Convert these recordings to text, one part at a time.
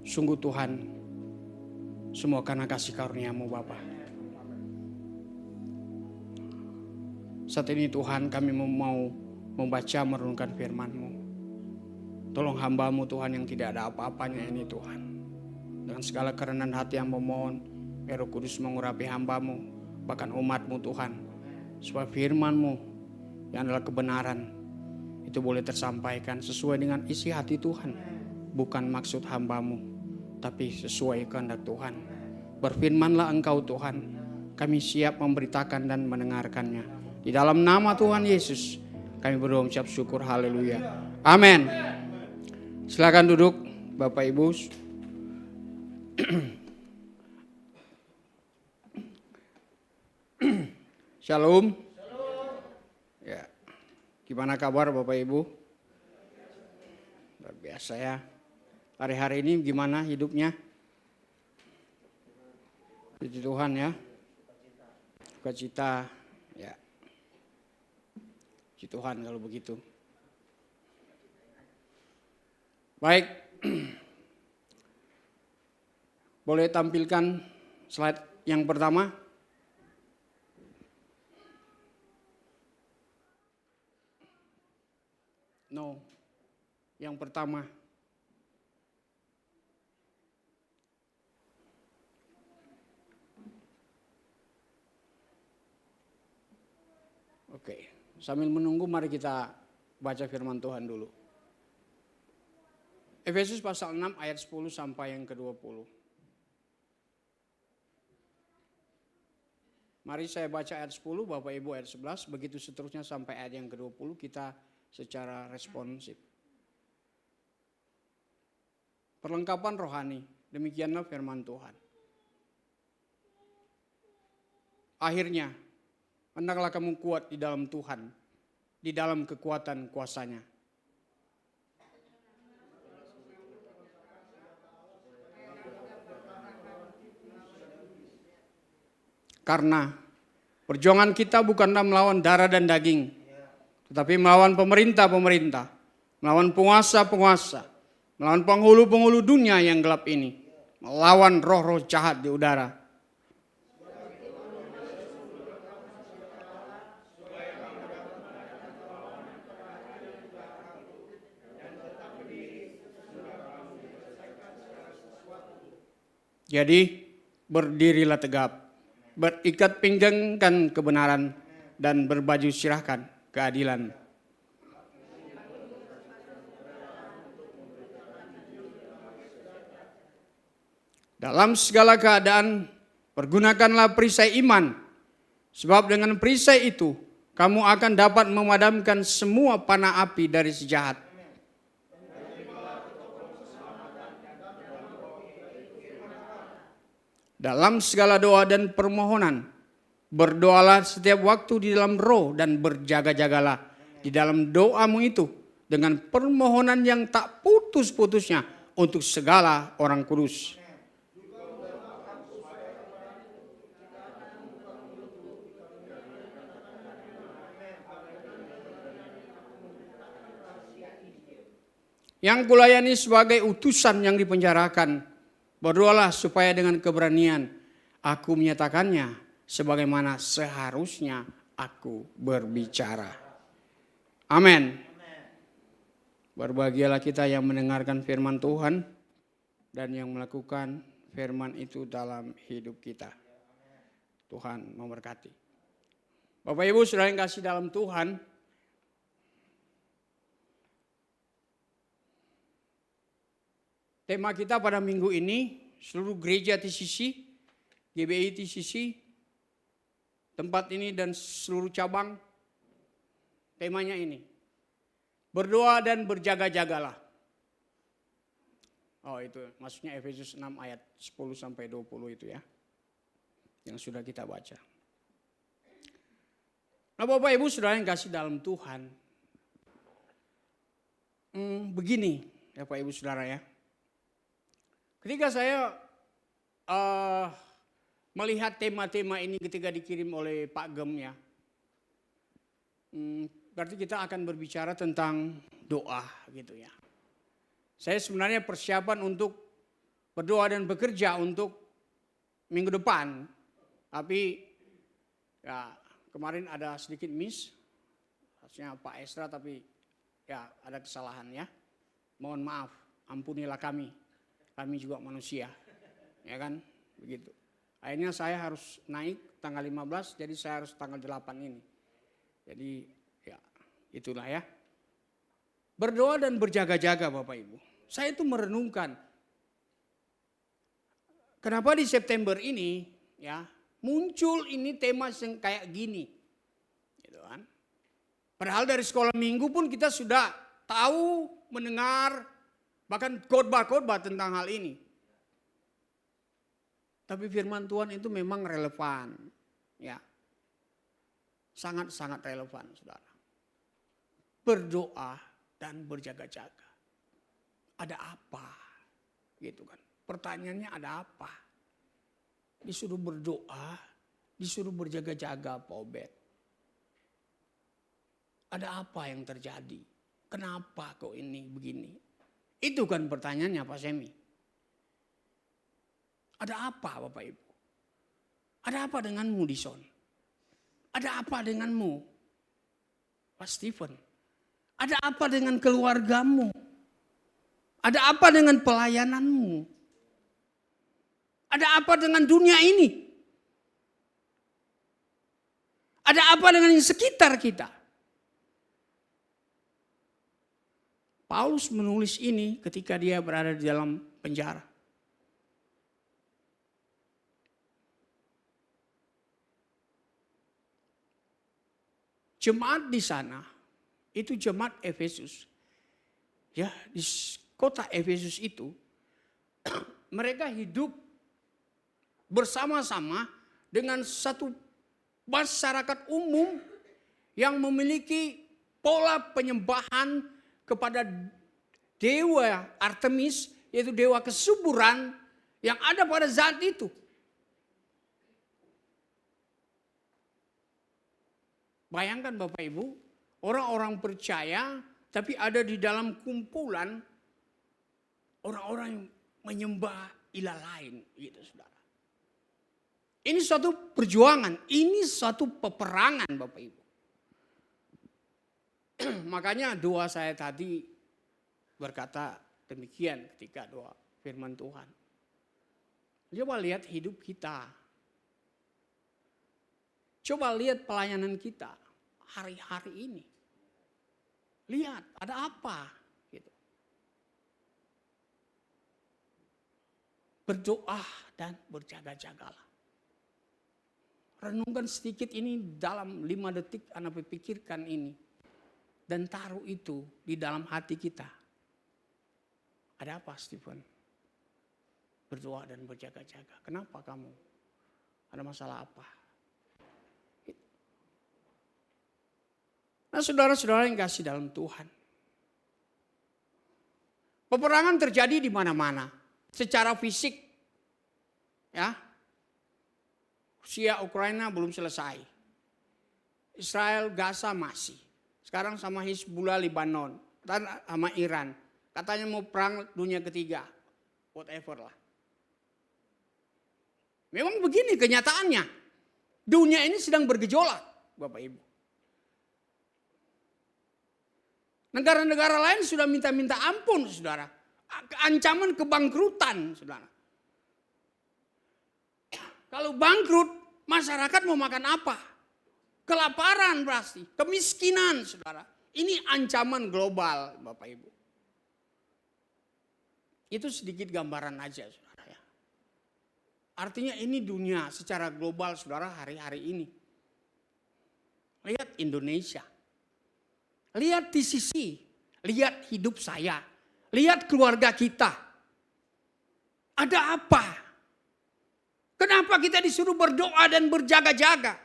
Sungguh Tuhan, semua karena kasih karunia-Mu Bapa. Saat ini Tuhan kami mau membaca merenungkan firman-Mu. Tolong hamba-Mu Tuhan yang tidak ada apa-apanya ini Tuhan. Dengan segala kerendahan hati yang memohon, Roh Kudus mengurapi hamba-Mu, bahkan umat-Mu Tuhan. Supaya firman-Mu yang adalah kebenaran itu boleh tersampaikan sesuai dengan isi hati Tuhan. Bukan maksud hamba-Mu, tapi sesuai kehendak Tuhan. Berfirmanlah Engkau Tuhan, kami siap memberitakan dan mendengarkannya. Di dalam nama Tuhan Yesus, kami berdoa mengucap syukur, haleluya. Amin. Silakan duduk Bapak Ibu. Shalom. Ya. Gimana kabar Bapak Ibu? Luar biasa ya. Hari-hari ini gimana hidupnya? Puji Tuhan ya. Sukacita. Ya. Puji Tuhan kalau begitu. Baik. Boleh tampilkan slide yang pertama? No. Yang pertama. Oke, sambil menunggu mari kita baca firman Tuhan dulu. Efesus pasal 6 ayat 10 sampai yang ke-20. Mari saya baca ayat 10, Bapak Ibu ayat 11, begitu seterusnya sampai ayat yang ke-20 kita secara responsif. Perlengkapan rohani, demikianlah firman Tuhan. Akhirnya, hendaklah kamu kuat di dalam Tuhan, di dalam kekuatan kuasa-Nya. Karena perjuangan kita bukanlah melawan darah dan daging, tetapi melawan pemerintah-pemerintah, melawan penguasa-penguasa, melawan penghulu-penghulu dunia yang gelap ini, melawan roh-roh jahat di udara. Jadi berdirilah tegap, berikat pinggangkan kebenaran, dan berbaju sirahkan keadilan. Dalam segala keadaan, pergunakanlah perisai iman, sebab dengan perisai itu, kamu akan dapat memadamkan semua panah api dari si jahat. Dalam segala doa dan permohonan, berdoalah setiap waktu di dalam roh dan berjaga-jagalah di dalam doamu itu dengan permohonan yang tak putus-putusnya untuk segala orang kudus. Yang kulayani sebagai utusan yang dipenjarakan, berdoalah supaya dengan keberanian aku menyatakannya sebagaimana seharusnya aku berbicara. Amin. Berbahagialah kita yang mendengarkan firman Tuhan dan yang melakukan firman itu dalam hidup kita. Tuhan memberkati. Bapak Ibu saudara yang kasih dalam Tuhan, tema kita pada minggu ini, seluruh gereja TCC, GBI TCC, tempat ini dan seluruh cabang, temanya ini. Berdoa dan berjaga-jagalah. Oh itu maksudnya Efesus 6 ayat 10 sampai 20 itu ya. Yang sudah kita baca. Nah Bapak Ibu saudara yang kasih dalam Tuhan. Begini ya Bapak Ibu saudara ya. Ketika saya melihat tema-tema ini ketika dikirim oleh Pak Gem ya. Berarti kita akan berbicara tentang doa gitu ya. Saya sebenarnya persiapan untuk berdoa dan bekerja untuk minggu depan. Tapi ya kemarin ada sedikit miss. Harusnya Pak Esra tapi ya ada kesalahan ya. Mohon maaf, ampunilah kami. Kami juga manusia. Ya kan? Begitu. Akhirnya saya harus naik tanggal 15, jadi saya harus tanggal 8 ini. Jadi ya itulah ya. Berdoa dan berjaga-jaga Bapak Ibu. Saya itu merenungkan. Kenapa di September ini ya muncul ini tema yang kayak gini. Gitu kan. Padahal dari sekolah minggu pun kita sudah tahu, mendengar, bahkan khotbah-khotbah tentang hal ini. Tapi firman Tuhan itu memang relevan. Ya. Sangat-sangat relevan, Saudara. Berdoa dan berjaga-jaga. Ada apa? Gitu kan. Pertanyaannya ada apa? Disuruh berdoa, disuruh berjaga-jaga Pak Obed. Ada apa yang terjadi? Kenapa kok ini begini? Itu kan pertanyaannya Pak Semi. Ada apa Bapak Ibu? Ada apa denganmu Dison? Ada apa denganmu Pak Stephen? Ada apa dengan keluargamu? Ada apa dengan pelayananmu? Ada apa dengan dunia ini? Ada apa dengan yang sekitar kita? Paulus menulis ini ketika dia berada di dalam penjara. Jemaat di sana itu jemaat Efesus. Ya, di kota Efesus itu mereka hidup bersama-sama dengan satu masyarakat umum yang memiliki pola penyembahan kepada dewa Artemis, yaitu dewa kesuburan yang ada pada saat itu. Bayangkan Bapak Ibu, orang-orang percaya tapi ada di dalam kumpulan orang-orang yang menyembah ilah lain, gitu Saudara. Ini suatu perjuangan, ini suatu peperangan Bapak Ibu. Makanya doa saya tadi berkata demikian ketika doa firman Tuhan. Coba lihat hidup kita. Coba lihat pelayanan kita hari-hari ini. Lihat ada apa gitu. Berdoa dan berjaga-jagalah. Renungkan sedikit ini dalam 5 detik Anda pikirkan ini. Dan taruh itu di dalam hati kita. Ada apa Stephen? Berdoa dan berjaga-jaga. Kenapa kamu? Ada masalah apa? Nah saudara-saudara yang kasih dalam Tuhan. Peperangan terjadi di mana-mana. Secara fisik. Ya. Rusia, Ukraina belum selesai. Israel, Gaza masih. Sekarang sama Hizbullah, Lebanon. Dan sama Iran. Katanya mau perang dunia ketiga. Whatever lah. Memang begini kenyataannya. Dunia ini sedang bergejolak Bapak Ibu. Negara-negara lain sudah minta-minta ampun, saudara. Ancaman kebangkrutan, saudara. Kalau bangkrut, masyarakat mau makan apa? Kelaparan pasti, kemiskinan, saudara. Ini ancaman global, Bapak Ibu. Itu sedikit gambaran aja, saudara. Ya. Artinya ini dunia secara global, saudara, hari-hari ini. Lihat Indonesia. Lihat di sisi, lihat hidup saya, lihat keluarga kita. Ada apa? Kenapa kita disuruh berdoa dan berjaga-jaga?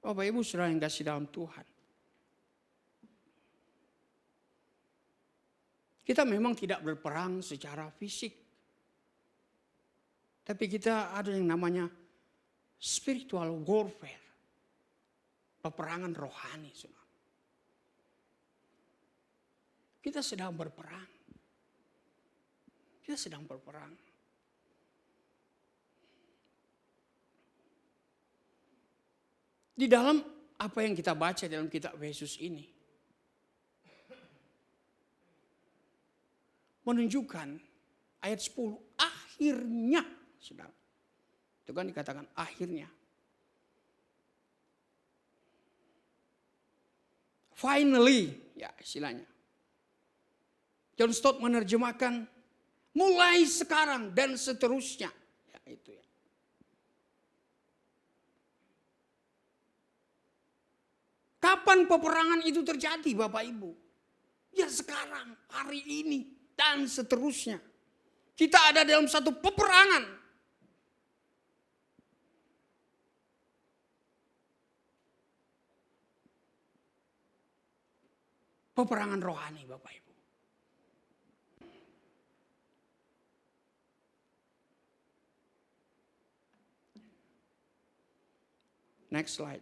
Bapak Ibu saudara yang kasih dalam Tuhan. Kita memang tidak berperang secara fisik. Tapi kita ada yang namanya spiritual warfare. Peperangan rohani. Saudara. Kita sedang berperang. Kita sedang berperang. Di dalam apa yang kita baca dalam kitab Yesus ini menunjukkan ayat 10 akhirnya, saudara. Itu kan dikatakan akhirnya. Finally, ya istilahnya. John Stott menerjemahkan mulai sekarang dan seterusnya. Ya itu ya. Kapan peperangan itu terjadi Bapak Ibu? Ya sekarang, hari ini dan seterusnya. Kita ada dalam satu peperangan. Peperangan rohani Bapak Ibu. Next slide.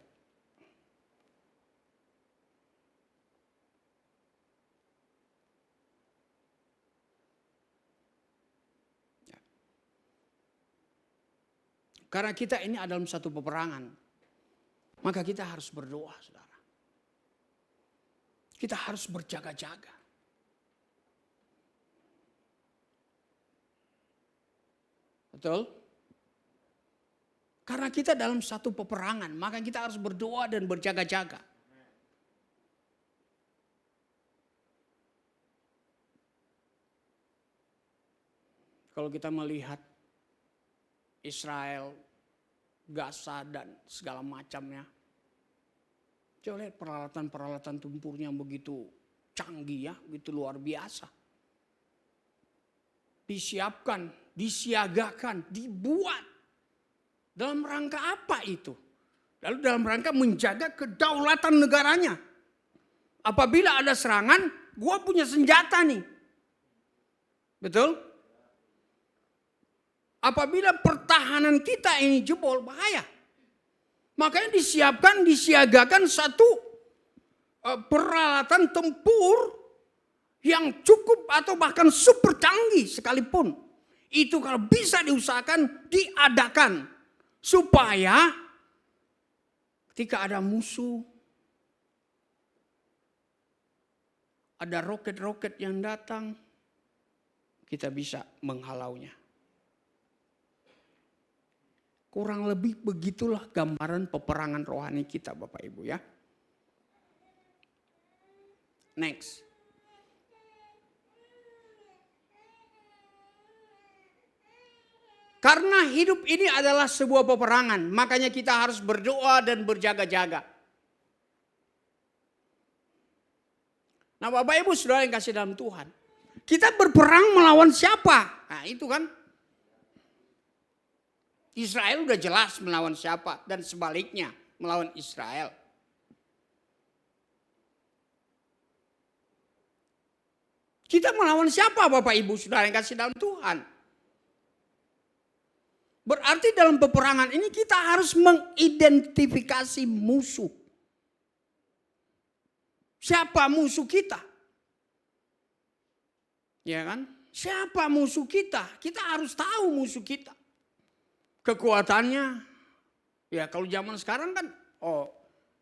Ya. Karena kita ini ada dalam satu peperangan, maka kita harus berdoa, saudara. Kita harus berjaga-jaga. Betul? Karena kita dalam satu peperangan, maka kita harus berdoa dan berjaga-jaga. Kalau kita melihat Israel, Gaza dan segala macamnya, coba lihat peralatan-peralatan tempurnya begitu canggih ya, begitu luar biasa. Disiapkan, disiagakan, dibuat. Dalam rangka apa itu? Lalu dalam rangka menjaga kedaulatan negaranya. Apabila ada serangan, gua punya senjata nih. Betul? Apabila pertahanan kita ini jebol, bahaya. Makanya disiapkan, disiagakan satu peralatan tempur yang cukup atau bahkan super canggih sekalipun. Itu kalau bisa diusahakan, diadakan. Supaya ketika ada musuh, ada roket-roket yang datang, kita bisa menghalaunya. Kurang lebih begitulah gambaran peperangan rohani kita Bapak Ibu ya. Next. Karena hidup ini adalah sebuah peperangan, makanya kita harus berdoa dan berjaga-jaga. Nah Bapak Ibu Saudara yang kasih dalam Tuhan, kita berperang melawan siapa? Nah itu kan. Israel udah jelas melawan siapa dan sebaliknya melawan Israel. Kita melawan siapa Bapak Ibu Saudara yang kasih dalam Tuhan? Berarti dalam peperangan ini kita harus mengidentifikasi musuh. Siapa musuh kita? Ya kan? Siapa musuh kita? Kita harus tahu musuh kita. Kekuatannya, ya kalau zaman sekarang kan,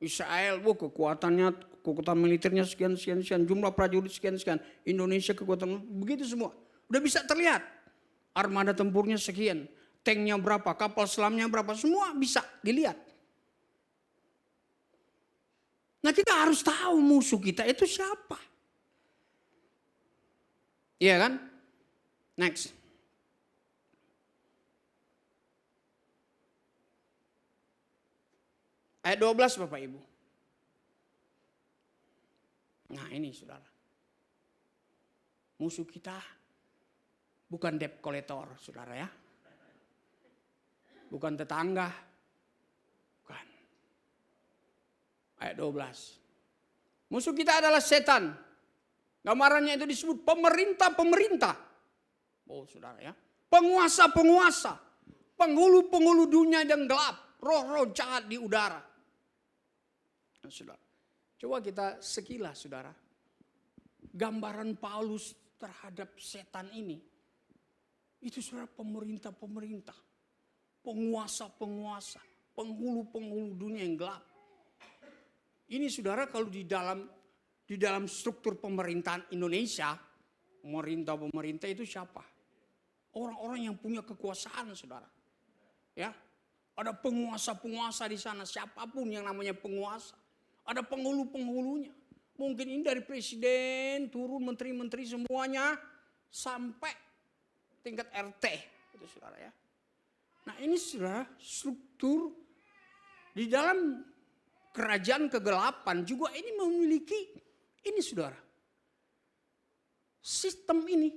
Israel, kekuatannya, kekuatan militernya sekian, jumlah prajurit sekian, Indonesia kekuatan, begitu semua. Udah bisa terlihat, armada tempurnya sekian, tanknya berapa, kapal selamnya berapa, semua bisa dilihat. Nah kita harus tahu musuh kita itu siapa. Iya kan? Next. Ayat 12 Bapak Ibu. Nah ini saudara. Musuh kita bukan debt collector saudara ya. Bukan tetangga. Bukan. Ayat 12. Musuh kita adalah setan. Gambarannya itu disebut pemerintah-pemerintah. Oh saudara ya. Penguasa-penguasa. Penghulu-penghulu dunia yang gelap. Roh-roh jahat di udara. Nah, saudara. Coba kita sekilas saudara. Gambaran Paulus terhadap setan ini. Itu saudara pemerintah-pemerintah, penguasa-penguasa, penghulu-penghulu dunia yang gelap. Ini saudara kalau di dalam struktur pemerintahan Indonesia, pemerintah itu siapa? Orang-orang yang punya kekuasaan saudara. Ya, ada penguasa-penguasa di sana, siapapun yang namanya penguasa. Ada penghulu-penghulunya. Mungkin ini dari presiden, turun menteri-menteri semuanya, sampai tingkat RT. Itu saudara ya. Nah ini saudara, struktur di dalam kerajaan kegelapan juga ini memiliki, ini saudara. Sistem ini,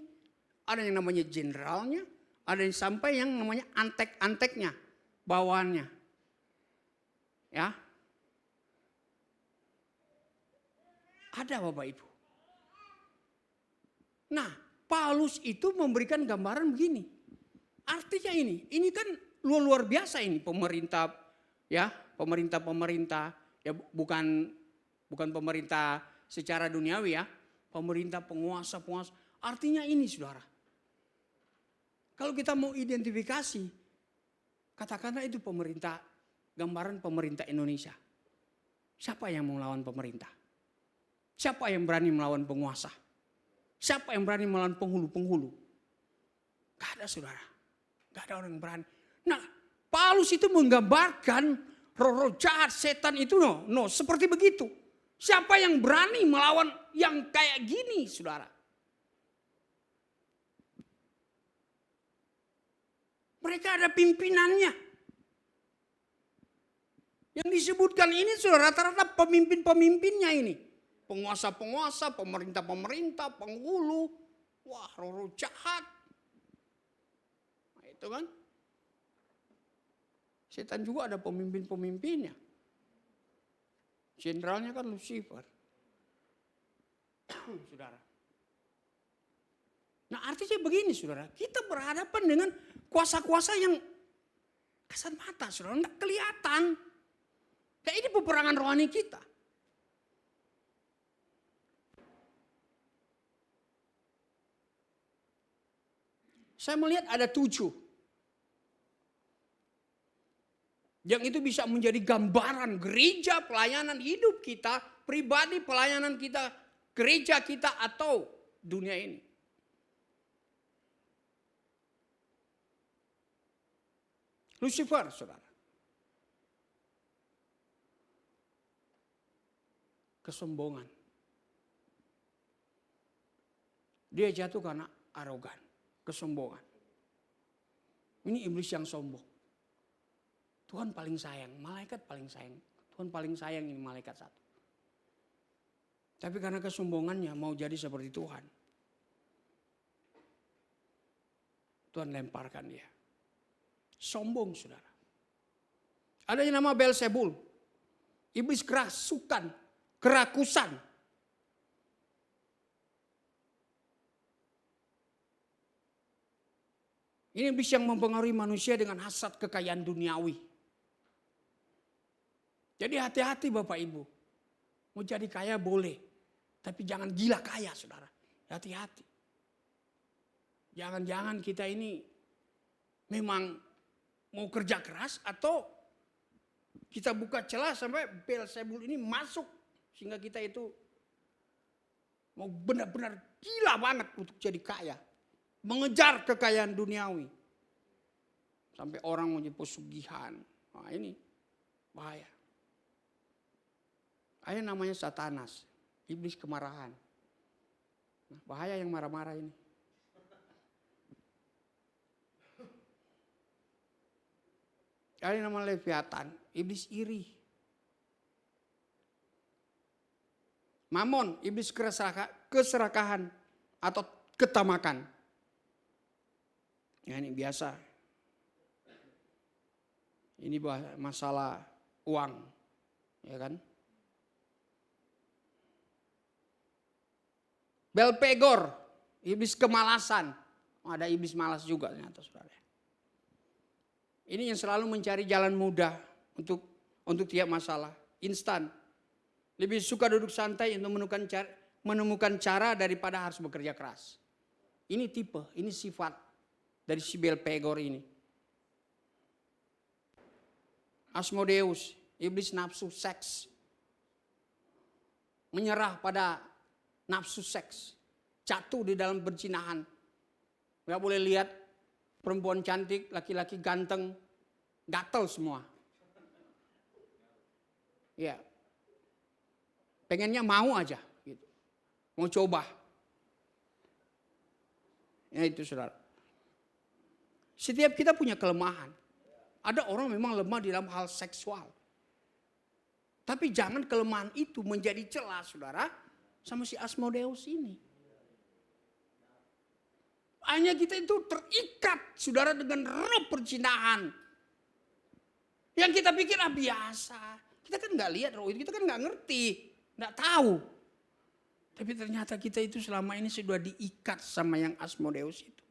ada yang namanya jenderalnya, ada yang sampai yang namanya antek-anteknya, bawahannya. Ya. Ada Bapak Ibu. Nah, Paulus itu memberikan gambaran begini. Artinya ini kan luar biasa ini pemerintah ya, pemerintah ya bukan pemerintah secara duniawi ya, pemerintah penguasa. Artinya ini Saudara. Kalau kita mau identifikasi, katakanlah itu pemerintah, gambaran pemerintah Indonesia. Siapa yang mau melawan pemerintah? Siapa yang berani melawan penguasa? Siapa yang berani melawan penghulu-penghulu? Gak ada saudara. Gak ada orang yang berani. Nah Paulus itu menggambarkan roh-roh jahat setan itu seperti begitu. Siapa yang berani melawan yang kayak gini saudara? Mereka ada pimpinannya. Yang disebutkan ini saudara rata-rata pemimpin-pemimpinnya ini. Penguasa-penguasa, pemerintah-pemerintah, penghulu. Wah, roh-roh jahat. Nah, itu kan. Setan juga ada pemimpin-pemimpinnya. Jenderalnya kan Lucifer. Saudara. Nah artinya begini saudara. Kita berhadapan dengan kuasa-kuasa yang kasat mata saudara. Nggak kelihatan. Kayak ini peperangan rohani kita. Saya melihat ada 7. Yang itu bisa menjadi gambaran gereja, pelayanan hidup kita, pribadi pelayanan kita, gereja kita atau dunia ini. Lucifer, saudara. Kesombongan. Dia jatuh karena arogan. Kesombongan. Ini iblis yang sombong. Tuhan paling sayang, malaikat paling sayang. Tuhan paling sayang ini malaikat satu. Tapi karena kesombongannya mau jadi seperti Tuhan. Tuhan lemparkan dia. Sombong saudara. Ada yang nama Beelzebul. Iblis kerasukan, kerakusan. Ini iblis yang mempengaruhi manusia dengan hasrat kekayaan duniawi. Jadi hati-hati Bapak Ibu. Mau jadi kaya boleh. Tapi jangan gila kaya saudara. Hati-hati. Jangan-jangan kita ini memang mau kerja keras atau kita buka celah sampai Beelzebul ini masuk. Sehingga kita itu mau benar-benar gila banget untuk jadi kaya. Mengejar kekayaan duniawi. Sampai orang mau jadi pesugihan. Nah ini bahaya. Ada namanya Satanas. Iblis kemarahan. Nah, bahaya yang marah-marah ini. Ada yang namanya Leviathan. Iblis iri. Mamon. Iblis keserakahan. Atau ketamakan. Ya ini biasa. Ini masalah uang. Ya kan. Belpegor, iblis kemalasan. Ada iblis malas juga ternyata saudara. Ini yang selalu mencari jalan mudah untuk tiap masalah. Instan. Lebih suka duduk santai untuk menemukan cara daripada harus bekerja keras. Ini tipe, ini sifat. dari si Belpegor ini. Asmodeus, iblis nafsu seks. Menyerah pada nafsu seks. Jatuh di dalam perzinahan. Gak boleh lihat perempuan cantik, laki-laki ganteng, gatel semua. Ya, pengennya mau aja, gitu. Mau coba. Ya itu saudara. Setiap kita punya kelemahan. Ada orang memang lemah di dalam hal seksual. Tapi jangan kelemahan itu menjadi celah saudara sama si Asmodeus ini. Hanya kita itu terikat saudara dengan roh perzinahan. Yang kita pikir biasa. Kita kan gak lihat roh itu, kita kan gak ngerti. Gak tahu. Tapi ternyata kita itu selama ini sudah diikat sama yang Asmodeus itu.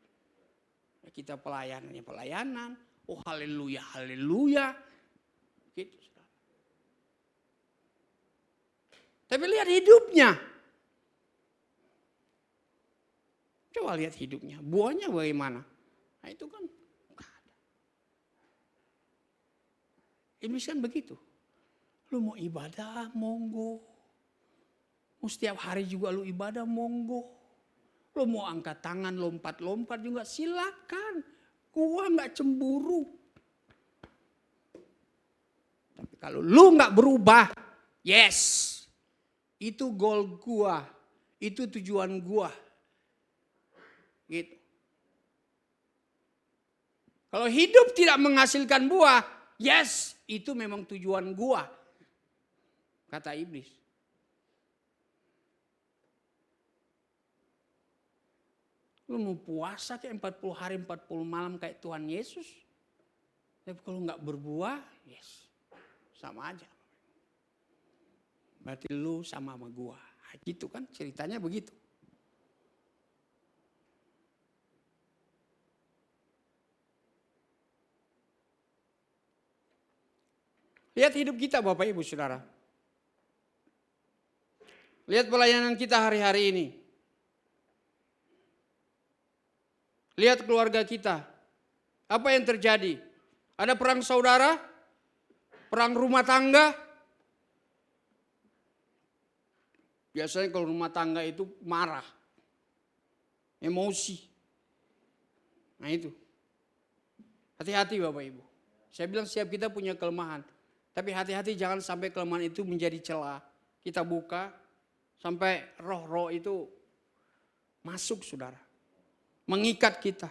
Ya, kita pelayanannya pelayanan. Oh haleluya, haleluya. Gitu. Tapi lihat hidupnya. Coba lihat hidupnya. Buahnya bagaimana? Nah itu kan gak ada. Iblis kan begitu. Lu mau ibadah, monggo. Mau setiap hari juga lu ibadah, monggo. Lu mau angkat tangan, lompat-lompat juga silakan. Gua gak cemburu. Tapi kalau lu gak berubah, yes. Itu goal gua. Itu tujuan gua. Gitu. Kalau hidup tidak menghasilkan buah, yes, itu memang tujuan gua. Kata iblis. Lu mau puasa kayak 40 hari 40 malam kayak Tuhan Yesus. Tapi kalau nggak berbuah, yes, sama aja. Berarti lu sama gua. Gitu kan ceritanya begitu. Lihat hidup kita Bapak Ibu Saudara. Lihat pelayanan kita hari-hari ini. Lihat keluarga kita. Apa yang terjadi? Ada perang saudara? Perang rumah tangga? Biasanya kalau rumah tangga itu marah. Emosi. Nah itu. Hati-hati Bapak Ibu. Saya bilang setiap kita punya kelemahan. Tapi hati-hati jangan sampai kelemahan itu menjadi celah. Kita buka sampai roh-roh itu masuk saudara. Mengikat kita.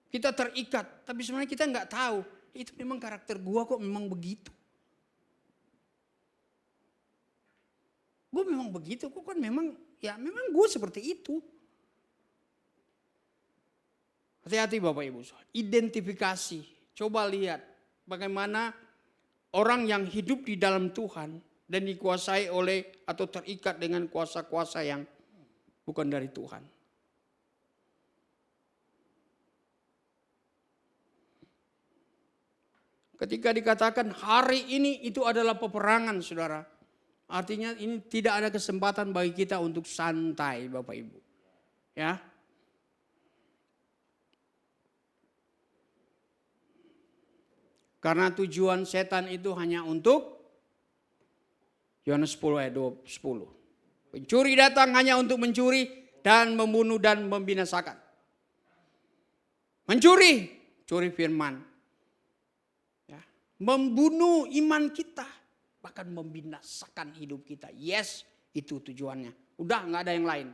Kita terikat. Tapi sebenarnya kita nggak tahu. Itu memang karakter gua kok memang begitu. Gue memang begitu. Kok kan memang gue seperti itu. Hati-hati Bapak Ibu. Identifikasi. Coba lihat bagaimana orang yang hidup di dalam Tuhan dan dikuasai oleh atau terikat dengan kuasa-kuasa yang bukan dari Tuhan. Ketika dikatakan hari ini itu adalah peperangan saudara. Artinya ini tidak ada kesempatan bagi kita untuk santai Bapak Ibu. Ya. Karena tujuan setan itu hanya untuk Yohanes 10 ayat 10. Pencuri datang hanya untuk mencuri dan membunuh dan membinasakan. Mencuri, curi firman. Ya. Membunuh iman kita. Bahkan membinasakan hidup kita. Yes, itu tujuannya. Udah gak ada yang lain.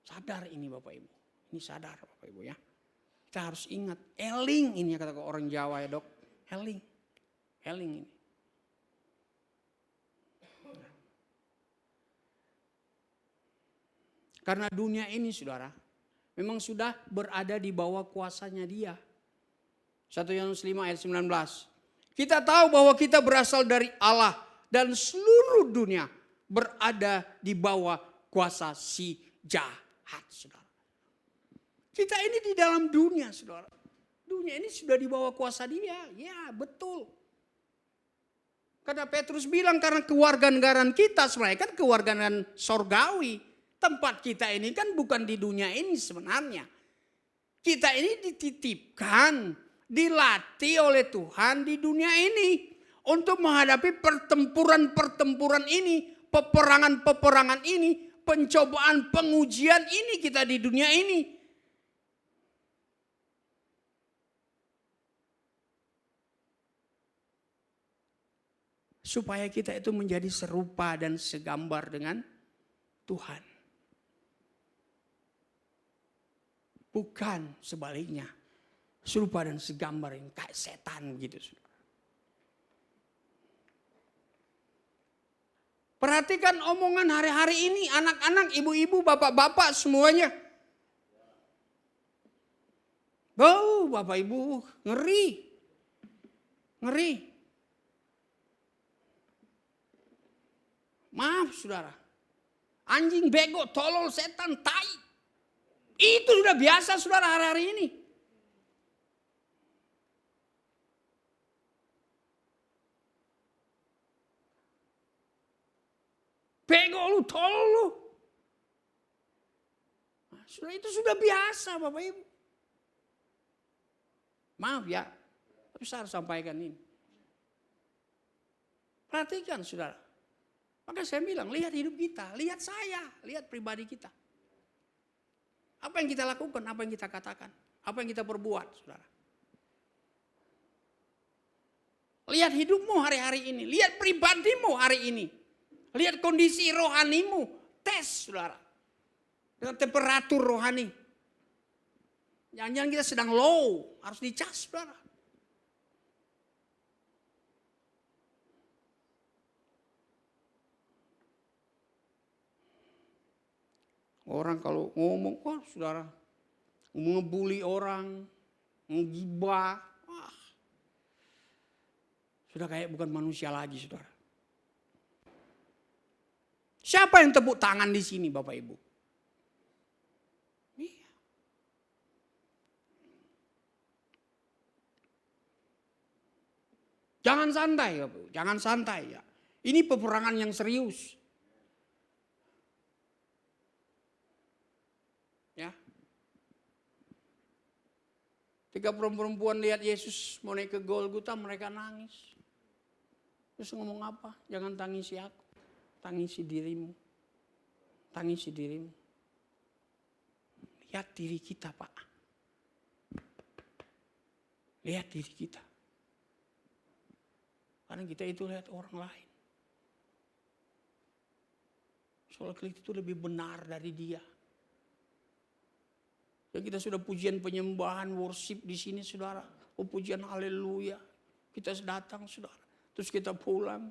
Sadar ini Bapak Ibu. Ini sadar Bapak Ibu ya. Kita harus ingat, eling ini kata orang Jawa ya dok, eling ini. Karena dunia ini saudara, memang sudah berada di bawah kuasanya dia. 1 Yohanes 5 ayat 19. Kita tahu bahwa kita berasal dari Allah dan seluruh dunia berada di bawah kuasa si jahat saudara. Kita ini di dalam dunia, saudara. Dunia ini sudah di bawah kuasa dia. Ya, betul. Karena Petrus bilang karena kewarganegaraan kita sebenarnya kan kewarganegaraan sorgawi. Tempat kita ini kan bukan di dunia ini sebenarnya. Kita ini dititipkan, dilatih oleh Tuhan di dunia ini. Untuk menghadapi pertempuran-pertempuran ini, peperangan-peperangan ini, pencobaan, pengujian ini kita di dunia ini. Supaya kita itu menjadi serupa dan segambar dengan Tuhan. Bukan sebaliknya. Serupa dan segambar yang kayak setan gitu. Perhatikan omongan hari-hari ini. Anak-anak, ibu-ibu, bapak-bapak semuanya. Oh, bapak ibu ngeri. Ngeri. Maaf saudara. Anjing, bego, tolol, setan, tai. Itu sudah biasa saudara hari-hari ini. Bego lu, tolol lu. Nah, sudah itu sudah biasa Bapak Ibu. Maaf ya, tapi saya harus sampaikan ini. Perhatikan saudara. Maka saya bilang, lihat hidup kita, lihat saya, lihat pribadi kita. Apa yang kita lakukan, apa yang kita katakan, apa yang kita perbuat, saudara. Lihat hidupmu hari-hari ini, lihat pribadimu hari ini. Lihat kondisi rohanimu, tes saudara. Dengan temperatur rohani. Jangan-jangan kita sedang low, harus dicas saudara. Orang kalau ngomong, wah saudara, ngebully orang, ngegibah, wah, sudah kayak bukan manusia lagi saudara. Siapa yang tepuk tangan di sini Bapak Ibu? Iya. Jangan santai Bapak Ibu, jangan santai ya. Ini peperangan yang serius. Ya. Tiga perempuan lihat Yesus mau naik ke Golgota, mereka nangis. Terus ngomong apa? Jangan tangisi aku, tangisi dirimu. Tangisi dirimu. Lihat diri kita Pak. Lihat diri kita. Karena kita itu lihat orang lain. Soal kita itu lebih benar dari dia. Dan kita sudah pujian penyembahan, worship di sini saudara. Oh pujian haleluya. Kita datang saudara. Terus kita pulang,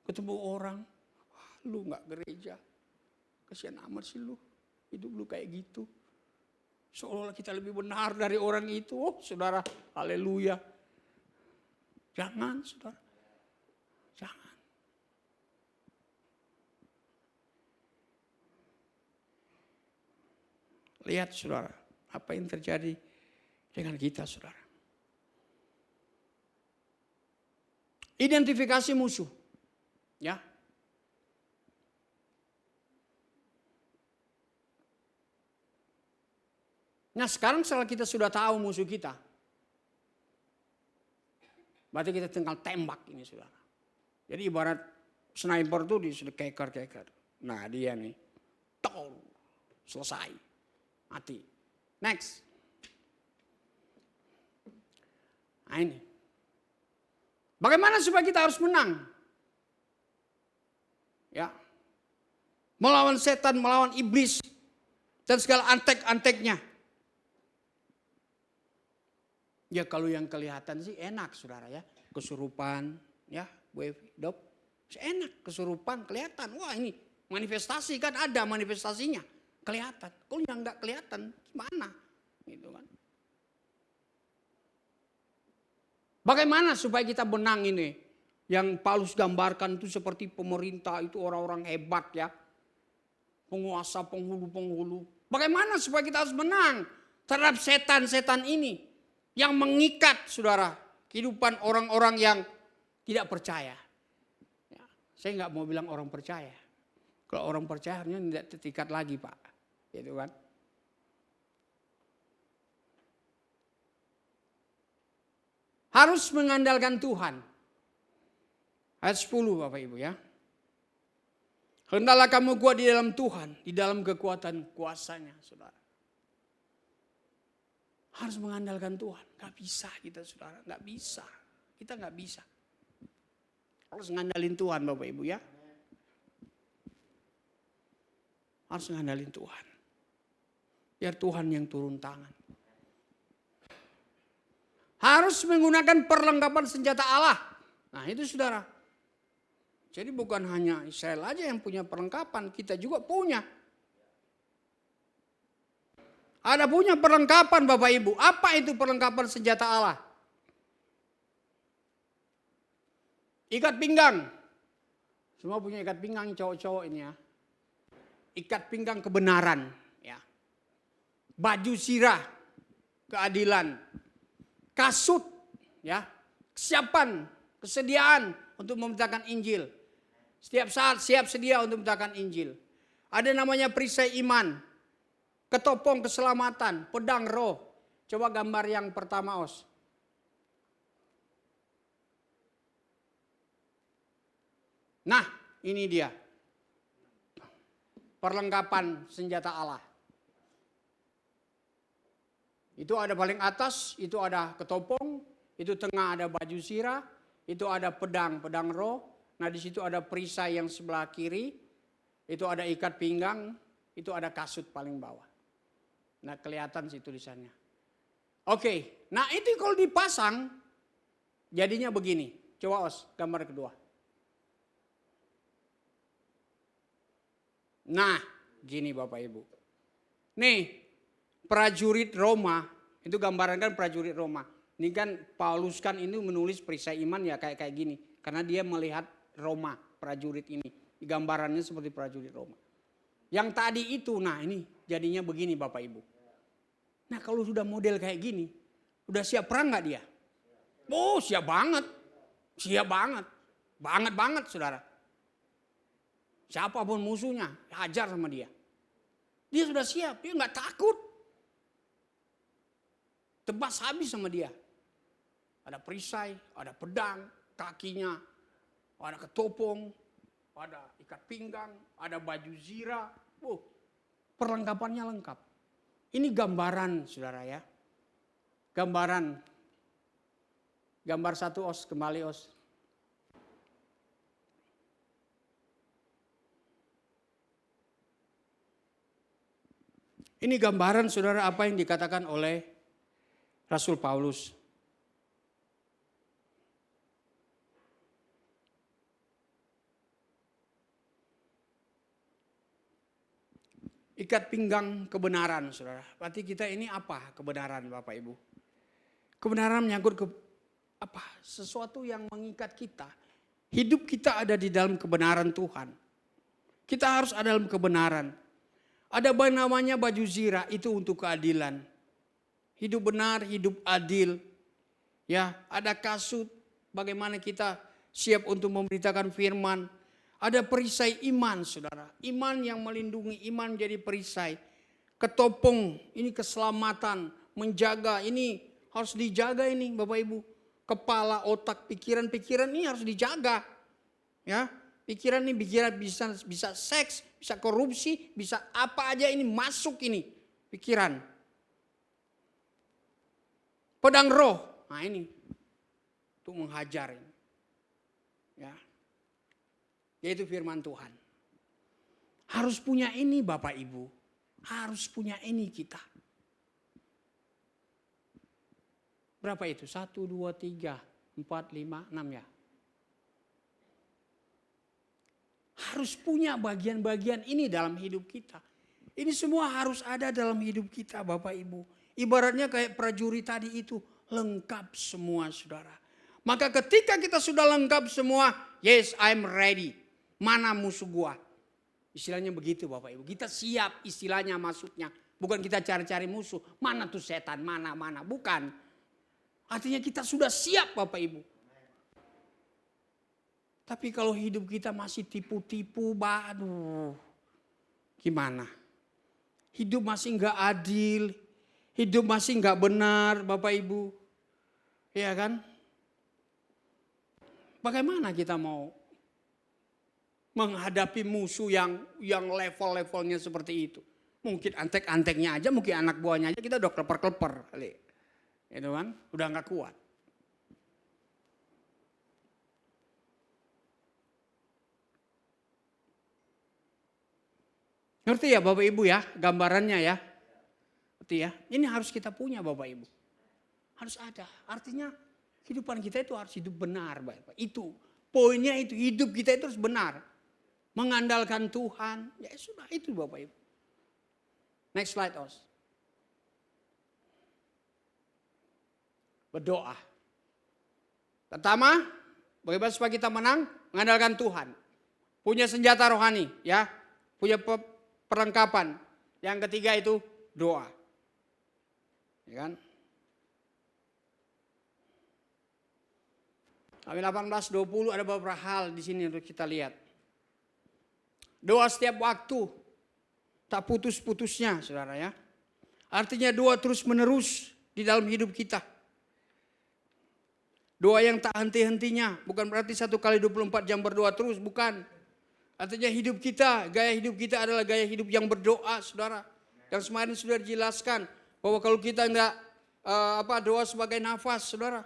ketemu orang. Wah, lu gak gereja. Kasihan amat sih lu. Hidup lu kayak gitu. Seolah-olah kita lebih benar dari orang itu. Oh saudara, haleluya. Jangan saudara. Jangan. Lihat saudara. Apa yang terjadi dengan kita saudara. Identifikasi musuh. Ya. Nah sekarang setelah kita sudah tahu musuh kita. Berarti kita tinggal tembak ini saudara. Jadi ibarat sniper tuh sudah keker. Nah dia nih. Tol. Selesai. Mati. Next. Nah ini. Bagaimana supaya kita harus menang? Ya. Melawan setan, melawan iblis. Dan segala antek-anteknya. Ya kalau yang kelihatan sih enak saudara ya. Kesurupan, ya Bu Evi, Dok. Enak kesurupan, kelihatan. Wah ini manifestasi kan ada manifestasinya. Kelihatan. Kalau yang enggak kelihatan gimana? Gitu kan. Bagaimana supaya kita menang ini? Yang Paulus gambarkan itu seperti pemerintah itu orang-orang hebat ya. Penguasa, penghulu-penghulu. Bagaimana supaya kita harus menang terhadap setan-setan ini. Yang mengikat saudara. Kehidupan orang-orang yang tidak percaya. Ya, saya nggak mau bilang orang percaya. Kalau orang percaya harusnya tidak terikat lagi, Pak. Gitu kan. Harus mengandalkan Tuhan. Ayat 10 Bapak Ibu ya. Hendaklah kamu kuat di dalam Tuhan, di dalam kekuatan kuasanya, saudara. Harus mengandalkan Tuhan. Gak bisa kita, saudara. Gak bisa. Kita gak bisa. Harus ngandalin Tuhan Bapak Ibu ya. Harus ngandalin Tuhan. Biar Tuhan yang turun tangan. Harus menggunakan perlengkapan senjata Allah. Nah itu saudara. Jadi bukan hanya Israel aja yang punya perlengkapan. Kita juga punya. Ada punya perlengkapan Bapak Ibu. Apa itu perlengkapan senjata Allah? Ikat pinggang. Semua punya ikat pinggang cowok-cowok ini ya. Ikat pinggang kebenaran. Ya. Baju sirah. Keadilan. Kasut, ya, kesiapan, kesediaan untuk memberitakan Injil. Setiap saat siap sedia untuk memberitakan Injil. Ada namanya perisai iman, ketopong keselamatan, pedang roh. Coba gambar yang pertama, Os. Nah, ini dia. Perlengkapan senjata Allah. Itu ada paling atas, itu ada ketopong, itu tengah ada baju sirah, itu ada pedang roh. Nah di situ ada perisai yang sebelah kiri, itu ada ikat pinggang, itu ada kasut paling bawah. Nah kelihatan sih tulisannya. Oke, nah itu kalau dipasang, jadinya begini. Coba Os, gambar kedua. Nah, gini Bapak Ibu. Nih. Prajurit Roma, itu gambaran kan prajurit Roma. Ini kan Paulus kan ini menulis perisai iman ya kayak gini. Karena dia melihat Roma, prajurit ini. Gambarannya seperti prajurit Roma. Yang tadi itu, nah ini jadinya begini Bapak Ibu. Nah kalau sudah model kayak gini, udah siap perang gak dia? Oh siap banget. Siap banget. Banget saudara. Siapapun musuhnya, hajar sama dia. Dia sudah siap, dia gak takut. Tebas habis sama dia. Ada perisai, ada pedang, kakinya, ada ketopong, ada ikat pinggang, ada baju zirah. Perlengkapannya lengkap. Ini gambaran saudara ya. Gambaran. Gambar satu Os, kembali Os. Ini gambaran saudara apa yang dikatakan oleh Rasul Paulus. Ikat pinggang kebenaran, saudara. Berarti kita ini apa kebenaran Bapak Ibu? Kebenaran menyangkut apa? Sesuatu yang mengikat kita. Hidup kita ada di dalam kebenaran Tuhan. Kita harus ada dalam kebenaran. Ada namanya baju zirah, itu untuk keadilan. Hidup benar, hidup adil. Ya, ada kasut bagaimana kita siap untuk memberitakan firman. Ada perisai iman, saudara. Iman yang melindungi, iman jadi perisai. Ketopong, ini keselamatan, menjaga, ini harus dijaga ini Bapak Ibu. Kepala, otak, pikiran ini harus dijaga. Ya, pikiran ini bisa seks, bisa korupsi, bisa apa aja ini masuk ini pikiran. Pedang roh, nah ini untuk menghajar ini. Ya. Yaitu firman Tuhan. Harus punya ini Bapak Ibu. Harus punya ini kita. Berapa itu? 1, 2, 3, 4, 5, 6 ya. Harus punya bagian-bagian ini dalam hidup kita. Ini semua harus ada dalam hidup kita Bapak Ibu. Ibaratnya kayak prajurit tadi itu lengkap semua saudara. Maka ketika kita sudah lengkap semua, yes I'm ready. Mana musuh gua? Istilahnya begitu Bapak Ibu. Kita siap istilahnya maksudnya. Bukan kita cari-cari musuh. Mana tuh setan, mana. Bukan. Artinya kita sudah siap Bapak Ibu. Tapi kalau hidup kita masih tipu-tipu, aduh. Gimana? Hidup masih nggak adil, hidup masih nggak benar, Bapak Ibu. Iya kan? Bagaimana kita mau menghadapi musuh yang level-levelnya seperti itu? Mungkin antek-anteknya aja, mungkin anak buahnya aja kita udah kleper-kleper kali. Itu kan, udah nggak kuat. Ngerti ya Bapak Ibu ya, gambarannya ya. Ngerti ya, ini harus kita punya Bapak Ibu. Harus ada, artinya kehidupan kita itu harus hidup benar Bapak. Itu, poinnya itu, hidup kita itu harus benar. Mengandalkan Tuhan, ya sudah itu Bapak Ibu. Next slide Os. Berdoa. Pertama, bagaimana supaya kita menang? Mengandalkan Tuhan. Punya senjata rohani ya, punya perlengkapan. Yang ketiga itu doa. Ya kan? Kami 18:20 ada beberapa hal di sini untuk kita lihat. Doa setiap waktu, tak putus-putusnya, saudara ya. Artinya doa terus menerus di dalam hidup kita. Doa yang tak henti-hentinya, bukan berarti 1 kali 24 jam berdoa terus, bukan. Artinya hidup kita, gaya hidup kita adalah gaya hidup yang berdoa, saudara. Yang kemarin sudah dijelaskan bahwa kalau kita enggak doa sebagai nafas, saudara.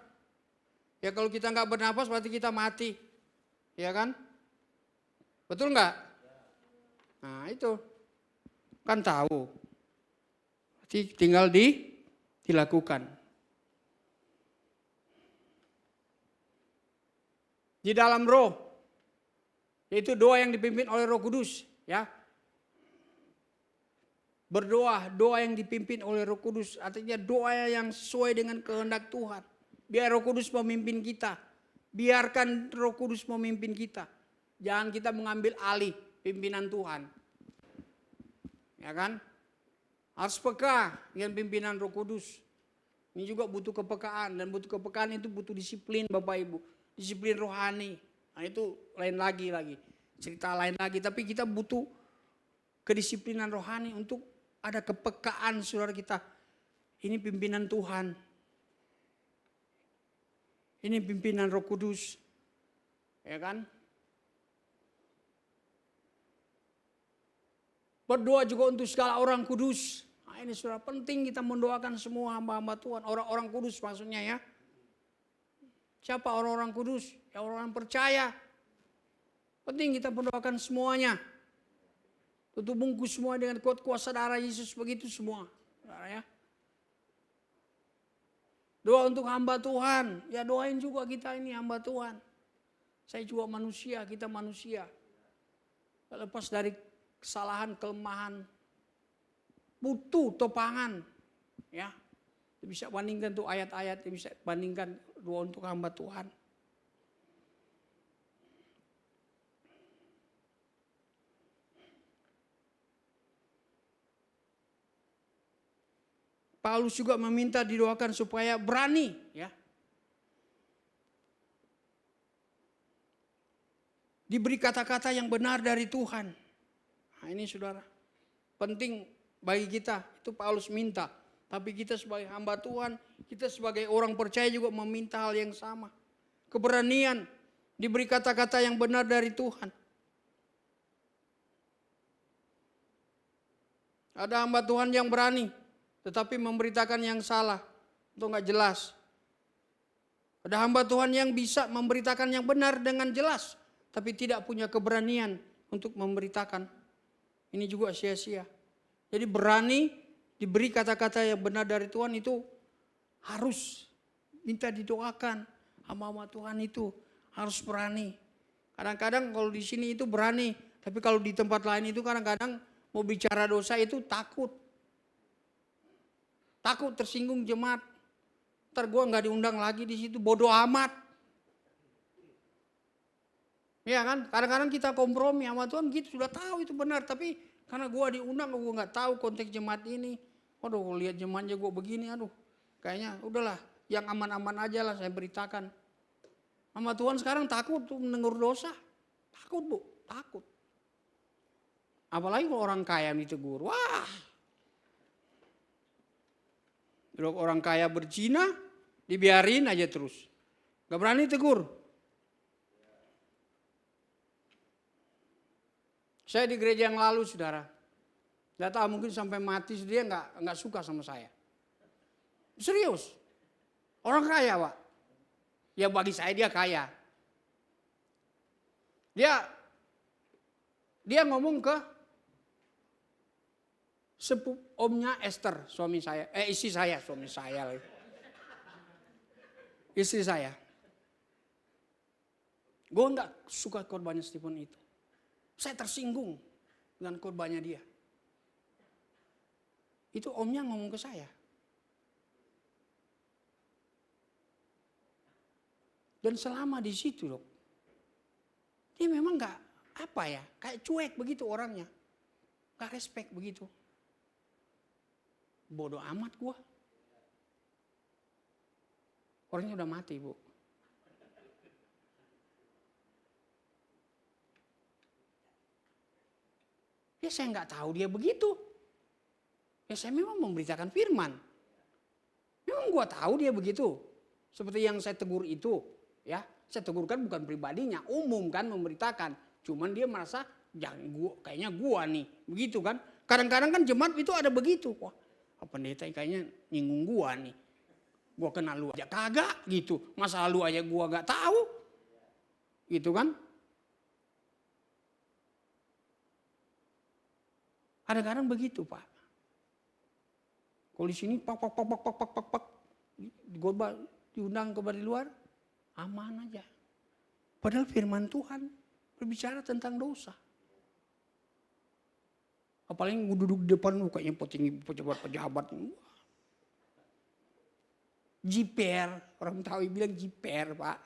Ya kalau kita enggak bernafas berarti kita mati, ya kan? Betul enggak? Nah itu kan tahu. Berarti tinggal dilakukan. Di dalam roh, yaitu doa yang dipimpin oleh Roh Kudus, ya. Berdoa, doa yang dipimpin oleh Roh Kudus, artinya doa yang sesuai dengan kehendak Tuhan. Biar Roh Kudus memimpin kita. Biarkan Roh Kudus memimpin kita. Jangan kita mengambil alih pimpinan Tuhan. Ya kan? Harus peka dengan pimpinan Roh Kudus. Ini juga butuh kepekaan, dan butuh kepekaan itu butuh disiplin Bapak Ibu. Disiplin rohani. Nah itu lain lagi. Cerita lain lagi. Tapi kita butuh kedisiplinan rohani untuk ada kepekaan saudara kita. Ini pimpinan Tuhan. Ini pimpinan Roh Kudus. Ya kan? Berdoa juga untuk segala orang kudus. Nah ini saudara, penting kita mendoakan semua hamba-hamba Tuhan. Orang-orang kudus maksudnya ya. Siapa orang-orang kudus? Ya orang-orang percaya. Penting kita mendoakan semuanya. Tutup bungkus semua dengan kuasa darah Yesus, begitu semua. Ya. Doa untuk hamba Tuhan. Ya doain juga kita ini hamba Tuhan. Saya juga manusia, kita manusia. Lepas dari kesalahan, kelemahan. Butuh topangan. Ya. Bisa bandingkan tuh ayat-ayat, bisa bandingkan doa untuk hamba Tuhan. Paulus juga meminta didoakan supaya berani, ya. Diberi kata-kata yang benar dari Tuhan. Nah ini saudara, penting bagi kita, itu Paulus minta. Tapi kita sebagai hamba Tuhan, kita sebagai orang percaya juga meminta hal yang sama. Keberanian, diberi kata-kata yang benar dari Tuhan. Ada hamba Tuhan yang berani, tetapi memberitakan yang salah, itu enggak jelas. Ada hamba Tuhan yang bisa memberitakan yang benar dengan jelas, tapi tidak punya keberanian untuk memberitakan. Ini juga sia-sia. Jadi berani, diberi kata-kata yang benar dari Tuhan itu harus minta didoakan. Hamba-hamba Tuhan itu harus berani. Kadang-kadang kalau di sini itu berani, tapi kalau di tempat lain itu kadang-kadang mau bicara dosa itu takut. Takut tersinggung jemaat. Ntar gue nggak diundang lagi di situ, bodoh amat. Ya kan, kadang-kadang kita kompromi sama Tuhan gitu, sudah tahu itu benar, tapi karena gue diundang, gue nggak tahu konteks jemaat ini. Waduh, lihat jemaatnya gue begini, aduh, kayaknya udahlah, yang aman-aman aja lah saya beritakan. Sama Tuhan sekarang takut tuh menegur dosa, takut bu, takut. Apalagi kalau orang kaya ditegur. Wah. Kalau orang kaya berzina, dibiarin aja terus. Gak berani tegur. Saya di gereja yang lalu, saudara. Gak tahu mungkin sampai mati dia nggak suka sama saya. Serius. Orang kaya, Pak. Ya bagi saya dia kaya. Dia ngomong ke omnya Esther, suami saya. Istri saya, suami saya. Istri saya. Gue nggak suka korbannya Stephen itu. Saya tersinggung dengan korbannya dia. Itu omnya ngomong ke saya. Dan selama di situ loh, dia memang nggak apa ya, kayak cuek begitu orangnya, nggak respect begitu. Bodoh amat gua. Orangnya udah mati, Bu. Ya saya nggak tahu dia begitu. Ya saya memang memberitakan firman. Memang gua tahu dia begitu. Seperti yang saya tegur itu, ya. Saya tegurkan bukan pribadinya, umum kan memberitakan. Cuman dia merasa jangan gua, kayaknya gua nih, begitu kan. Kadang-kadang kan jemaat itu ada begitu. Wah, pendeta kayaknya nyinggung gua nih. Gua kenal lu aja kagak gitu. Masa lalu aja gua gak tahu. Gitu kan. Kadang-kadang begitu, Pak. Kalau di sini pak diundang ke dari luar, aman aja. Padahal firman Tuhan berbicara tentang dosa. Apalagi duduk di depan mukanya pejabat-pejabat. Jiper, orang Betawi bilang jiper, Pak.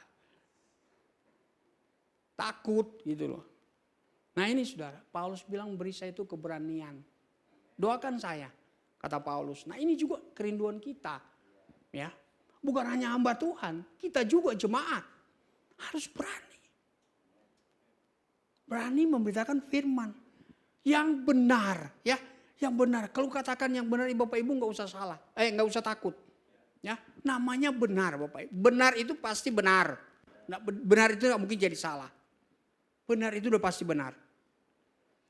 Takut gitu loh. Nah ini saudara, Paulus bilang beri saya itu keberanian. Doakan saya, kata Paulus. Nah ini juga kerinduan kita. Ya, bukan hanya hamba Tuhan, kita juga jemaat. Harus berani. Berani memberitakan firman. Yang benar, ya. Yang benar. Kalau katakan yang benar, Bapak Ibu gak usah salah. Gak usah takut. Ya, namanya benar Bapak Ibu. Benar itu pasti benar. Nah, benar itu gak mungkin jadi salah. Benar itu udah pasti benar.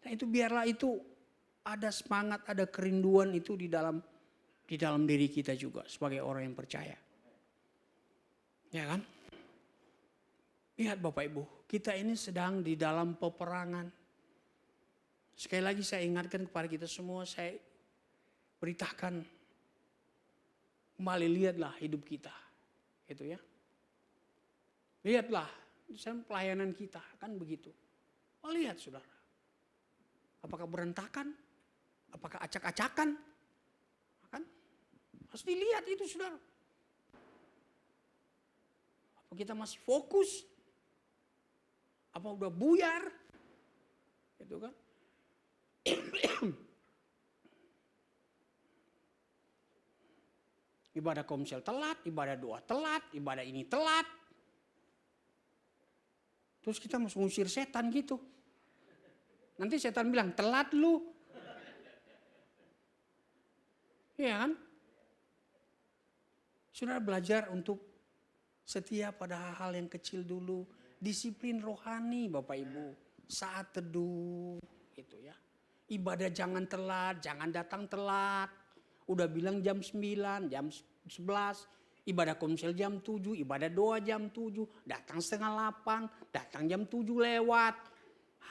Nah itu biarlah itu ada semangat, ada kerinduan itu di dalam diri kita juga sebagai orang yang percaya. Ya kan? Lihat Bapak Ibu, kita ini sedang di dalam peperangan. Sekali lagi saya ingatkan kepada kita semua, saya beritakan kembali, lihatlah hidup kita. Gitu ya. Lihatlah, pelayanan kita kan begitu. Oh, lihat saudara. Apakah berantakan? Apakah acak-acakan? Kan? Harus dilihat itu saudara. Apa kita masih fokus? Apa udah buyar? Gitu kan? Ibadah komsel telat, ibadah doa telat, ibadah ini telat. Terus kita mau ngusir setan gitu. Nanti setan bilang, telat lu. Iya kan? Saudara belajar untuk setia pada hal-hal yang kecil dulu. Disiplin rohani Bapak Ibu. Saat teduh gitu ya. Ibadah jangan telat, jangan datang telat. Udah bilang jam 9, jam 11. Ibadah komsel jam 7, ibadah doa jam 7. Datang setengah 8, datang jam 7 lewat.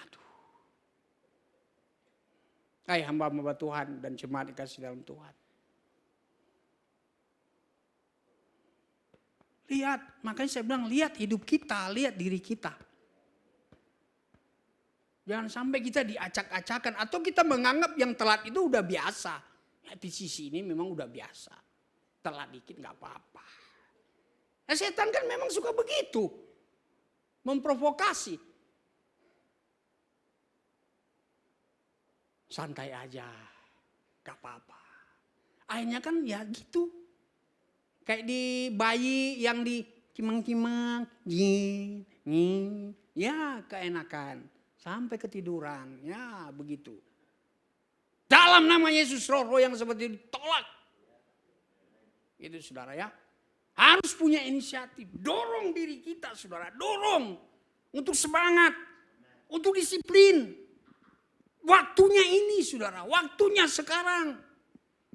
Aduh. Hai hamba-hamba Tuhan dan jemaat dikasih dalam Tuhan. Lihat, makanya saya bilang lihat hidup kita, lihat diri kita. Jangan sampai kita diacak-acakan atau kita menganggap yang telat itu udah biasa. Ya, di sisi ini memang udah biasa. Telat dikit gak apa-apa. Nah, setan kan memang suka begitu. Memprovokasi. Santai aja, gak apa-apa. Akhirnya kan ya gitu. Kayak di bayi yang di kimang-kimang, ya keenakan. Sampai ketiduran, ya begitu. dalam nama Yesus roh-roh yang seperti itu tolak. Itu saudara ya. Harus punya inisiatif. Dorong diri kita saudara. Dorong. Untuk semangat. Untuk disiplin. Waktunya ini saudara. Waktunya sekarang.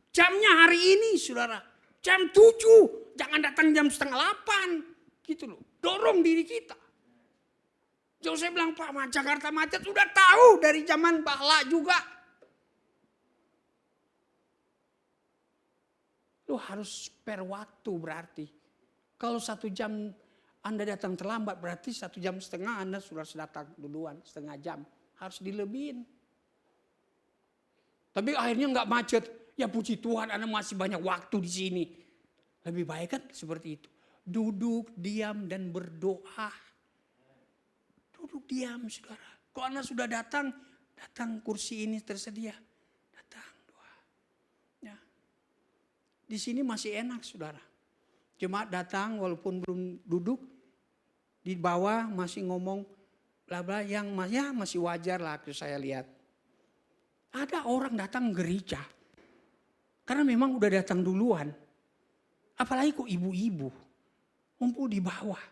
Jamnya hari ini saudara. Jam 7. Jangan datang jam 7:30. Gitu loh. Dorong diri kita. Jauh saya bilang Pak Jakarta macet. Udah tahu dari zaman Bahla juga. Lu harus spare waktu berarti. Kalau 1 jam Anda datang terlambat berarti 1,5 jam Anda sudah datang duluan. 1/2 jam. Harus dilebihin. Tapi akhirnya nggak macet. Ya puji Tuhan Anda masih banyak waktu di sini. Lebih baik kan seperti itu. Duduk, diam dan berdoa. Duduk diam saudara. Kalau Anda sudah datang kursi ini tersedia. Di sini masih enak saudara. Jemaat datang walaupun belum duduk. Di bawah masih ngomong bla bla yang ya masih wajar lah saya lihat. Ada orang datang gereja. Karena memang udah datang duluan. Apalagi kok ibu-ibu. Ngumpul di bawah.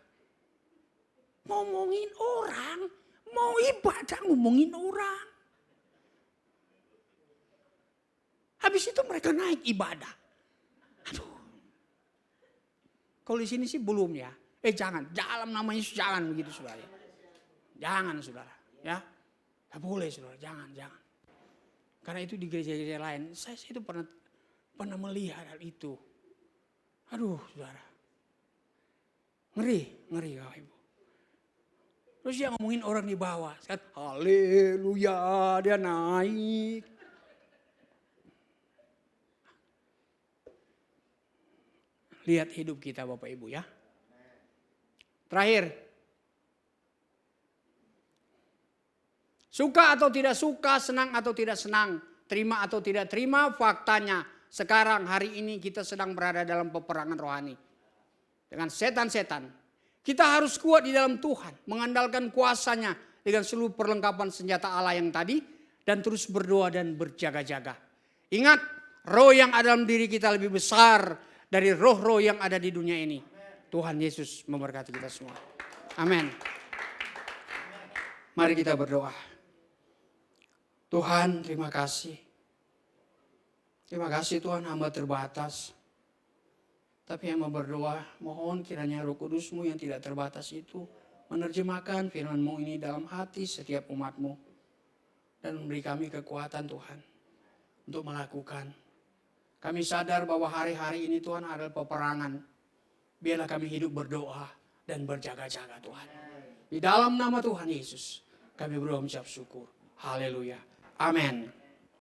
Ngomongin orang. Mau ibadah ngomongin orang. Habis itu mereka naik ibadah. Aduh. Kalau di sini sih belum ya. Jangan. Dalam nama Yesus jangan begitu saudara. Jangan saudara. Ya. Tak boleh saudara. Jangan. Karena itu di gereja-gereja lain. Saya itu pernah melihat hal itu. Aduh saudara. Ngeri Bapak Ibu. Terus dia ngomongin orang di bawah. Haleluya dia naik. Lihat hidup kita Bapak Ibu ya. Terakhir. Suka atau tidak suka, senang atau tidak senang, terima atau tidak terima, faktanya sekarang hari ini kita sedang berada dalam peperangan rohani. Dengan setan-setan. Kita harus kuat di dalam Tuhan. Mengandalkan kuasanya dengan seluruh perlengkapan senjata Allah yang tadi. Dan terus berdoa dan berjaga-jaga. Ingat, roh yang ada dalam diri kita lebih besar dari roh-roh yang ada di dunia ini. Tuhan Yesus memberkati kita semua. Amin. Mari kita berdoa. Tuhan terima kasih. Terima kasih Tuhan hamba terbatas. Tapi hamba berdoa mohon kiranya Roh Kudus-Mu yang tidak terbatas itu menerjemahkan firman-Mu ini dalam hati setiap umat-Mu. Dan memberi kami kekuatan Tuhan untuk melakukan. Kami sadar bahwa hari-hari ini Tuhan adalah peperangan. Biarlah kami hidup berdoa dan berjaga-jaga Tuhan. Di dalam nama Tuhan Yesus kami berdoa mengucap syukur. Haleluya. Amin.